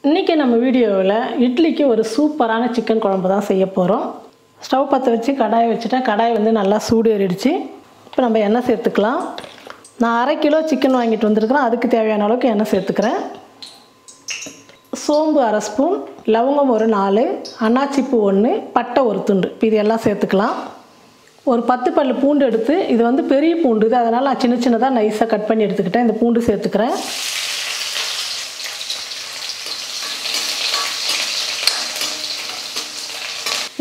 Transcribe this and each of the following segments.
இன்றைக்கி நம்ம வீடியோவில் இட்லிக்கு ஒரு சூப்பரான சிக்கன் குழம்பு தான் செய்ய போகிறோம். ஸ்டவ் பற்ற வச்சு கடாயை வச்சுட்டேன். கடாய் வந்து நல்லா சூடு ஏறிடுச்சு. இப்போ நம்ம எண்ணெய் சேர்த்துக்கலாம். நான் 1/2 கிலோ சிக்கன் வாங்கிட்டு வந்திருக்கிறேன். அதுக்கு தேவையான அளவுக்கு எண்ணெய் சேர்த்துக்கிறேன். சோம்பு 1/2 ஸ்பூன், லவங்கம் ஒரு 4, அன்னாச்சிப்பூ 1, பட்டை ஒரு துண்டு, இது எல்லாம் சேர்த்துக்கலாம். ஒரு 10 பல்லு பூண்டு எடுத்து, இது வந்து பெரிய பூண்டு இது, அதனால் நான் சின்ன சின்னதாக நைஸாக கட் பண்ணி எடுத்துக்கிட்டேன். இந்த பூண்டு சேர்த்துக்கிறேன்.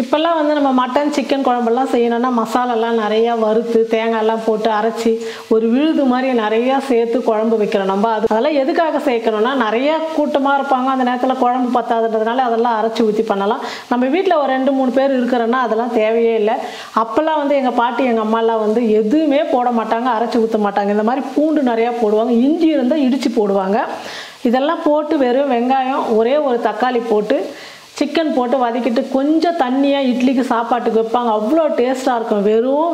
இப்போல்லாம் வந்து நம்ம மட்டன் சிக்கன் குழம்பெல்லாம் செய்யணும்னா மசாலாலாம் நிறையா வறுத்து தேங்காயெல்லாம் போட்டு அரைச்சி ஒரு விழுது மாதிரி நிறையா சேர்த்து குழம்பு வைக்கிறோம். நம்ம அதெல்லாம் எதுக்காக சேர்க்கணும்னா நிறையா கூட்டமாக இருப்பாங்க, அந்த நேரத்தில் குழம்பு பத்தாதுன்றதுனால அதெல்லாம் அரைச்சி ஊற்றி பண்ணலாம். நம்ம வீட்டில் ஒரு 2-3 பேர் இருக்கிறோன்னா அதெல்லாம் தேவையே இல்லை. அப்போல்லாம் வந்து எங்கள் பாட்டி எங்கள் அம்மாலாம் வந்து எதுவுமே போட மாட்டாங்க, அரைச்சி ஊற்ற மாட்டாங்க. இந்த மாதிரி பூண்டு நிறையா போடுவாங்க, இஞ்சி இருந்தால் இடித்து போடுவாங்க. இதெல்லாம் போட்டு வெறும் வெங்காயம், ஒரே ஒரு தக்காளி போட்டு சிக்கன் போட்டு வதக்கிட்டு கொஞ்சம் தண்ணியாக இட்லிக்கு சாப்பாட்டுக்கு வைப்பாங்க. அவ்வளோ டேஸ்ட்டாக இருக்கும்.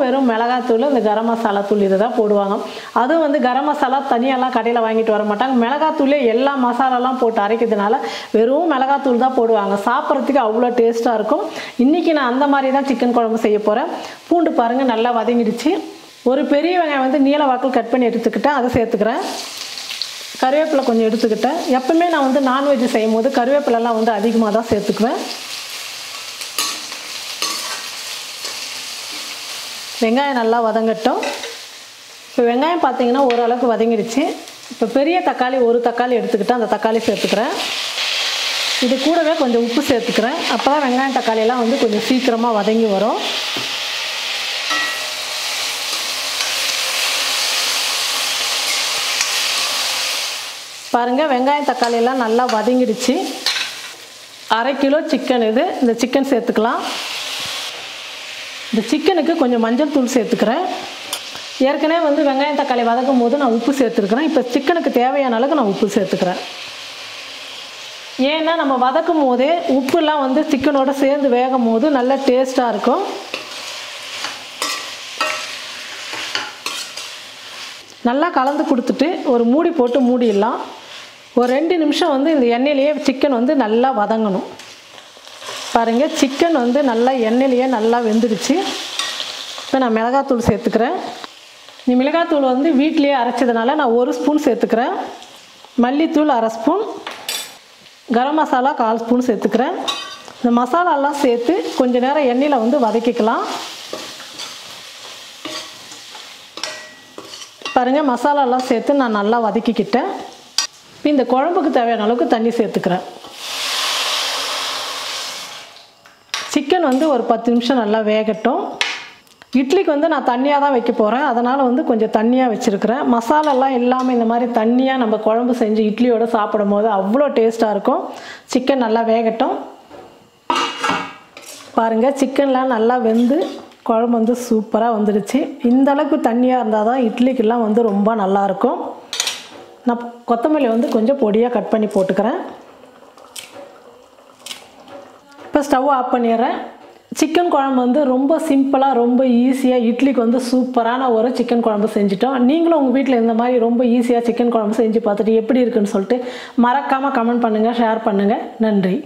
வெறும் மிளகாத்தூள், இந்த கரம் மசாலா தூள் இதை தான் போடுவாங்க. அதுவும் வந்து கரம் மசாலா தனியெல்லாம் கடையில் வாங்கிட்டு வர மாட்டாங்க. மிளகாத்தூளே எல்லா மசாலாலாம் போட்டு அரைக்கிறதுனால வெறும் மிளகாத்தூள் தான் போடுவாங்க. சாப்பிட்றதுக்கு அவ்வளோ டேஸ்ட்டாக இருக்கும். இன்றைக்கி நான் அந்த மாதிரி தான் சிக்கன் குழம்பு செய்ய போகிறேன். பூண்டு பாருங்கள் நல்லா வதங்கிடுச்சு. ஒரு பெரிய வெங்காயம் வந்து நீல வாக்கில் கட் பண்ணி எடுத்துக்கிட்டேன், அதை சேர்த்துக்கிறேன். கருவேப்பிலை கொஞ்சம் எடுத்துக்கிட்டேன். எப்பவுமே நான் வந்து நான்வெஜ் செய்யும் போது கருவேப்பிலெல்லாம் வந்து அதிகமாக தான் சேர்த்துக்குவேன். வெங்காயம் நல்லா வதங்கட்டும். இப்போ வெங்காயம் பார்த்தீங்கன்னா ஓரளவுக்கு வதங்கிடுச்சு. இப்போ பெரிய தக்காளி ஒரு தக்காளி எடுத்துக்கிட்டேன், அந்த தக்காளி சேர்த்துக்கிறேன். இது கூடவே கொஞ்சம் உப்பு சேர்த்துக்கிறேன். அப்போ தான் வெங்காயம் தக்காளியெல்லாம் வந்து கொஞ்சம் சீக்கிரமாக வதங்கி வரும். பாருங்கள், வெங்காயம் தக்காளியெல்லாம் நல்லா வதங்கிடுச்சு. 1/2 கிலோ சிக்கன் இது. இந்த சிக்கன் சேர்த்துக்கலாம். இந்த சிக்கனுக்கு கொஞ்சம் மஞ்சள் தூள் சேர்த்துக்கிறேன். ஏற்கனவே வந்து வெங்காயம் தக்காளி வதக்கும் போது நான் உப்பு சேர்த்துருக்குறேன். இப்போ சிக்கனுக்கு தேவையான அளவுக்கு நான் உப்பு சேர்த்துக்கிறேன். ஏன்னா நம்ம வதக்கும் போதே உப்புலாம் வந்து சிக்கனோடு சேர்ந்து வேகும் போது நல்ல டேஸ்ட்டாக இருக்கும். நல்லா கலந்து கொடுத்துட்டு ஒரு மூடி போட்டு மூடிடலாம். ஒரு 2 நிமிஷம் வந்து இந்த எண்ணெயிலேயே சிக்கன் வந்து நல்லா வதங்கணும். பாருங்கள், சிக்கன் வந்து நல்லா எண்ணெயிலேயே நல்லா வெந்துடுச்சு. இப்போ நான் மிளகாத்தூள் சேர்த்துக்கிறேன். இந்த மிளகாத்தூள் வந்து வீட்டிலேயே அரைச்சதுனால நான் 1 ஸ்பூன் சேர்த்துக்கிறேன். மல்லித்தூள் 1/2 ஸ்பூன், கரம் மசாலா 1/4 ஸ்பூன் சேர்த்துக்கிறேன். இந்த மசாலாலாம் சேர்த்து கொஞ்சம் நேரம் எண்ணெயில் வந்து வதக்கிக்கலாம். பாருங்கள், மசாலாலாம் சேர்த்து நான் நல்லா வதக்கிக்கிட்டேன். இந்த குழம்புக்கு தேவையான அளவுக்கு தண்ணி சேர்த்துக்கிறேன். சிக்கன் வந்து ஒரு 10 நிமிஷம் நல்லா வேகட்டும். இட்லிக்கு வந்து நான் தண்ணியாக தான் வைக்க போகிறேன், அதனால் வந்து கொஞ்சம் தண்ணியாக வச்சுருக்கிறேன். மசாலாலாம் இல்லாமல் இந்த மாதிரி தண்ணியாக நம்ம குழம்பு செஞ்சு இட்லியோடு சாப்பிடும் போது அவ்வளோ டேஸ்ட்டாக இருக்கும். சிக்கன் நல்லா வேகட்டும். பாருங்கள், சிக்கன்லாம் நல்லா வெந்து குழம்பு வந்து சூப்பராக வந்துடுச்சு. இந்த அளவுக்கு தண்ணியாக இருந்தால் தான் இட்லிக்கெல்லாம் வந்து ரொம்ப நல்லாயிருக்கும். நான் கொத்தமல்லி வந்து கொஞ்சம் பொடியாக கட் பண்ணி போட்டுக்கிறேன். இப்போ ஸ்டவ் ஆஃப் பண்ணிடுறேன். சிக்கன் குழம்பு வந்து ரொம்ப சிம்பிளாக ரொம்ப ஈஸியாக இட்லிக்கு வந்து சூப்பரான ஒரு சிக்கன் குழம்பு செஞ்சிட்டோம். நீங்களும் உங்கள் வீட்டில் இந்த மாதிரி ரொம்ப ஈஸியாக சிக்கன் குழம்பு செஞ்சு பார்த்துட்டு எப்படி இருக்குன்னு சொல்லிட்டு மறக்காமல் கமெண்ட் பண்ணுங்கள், ஷேர் பண்ணுங்கள். நன்றி.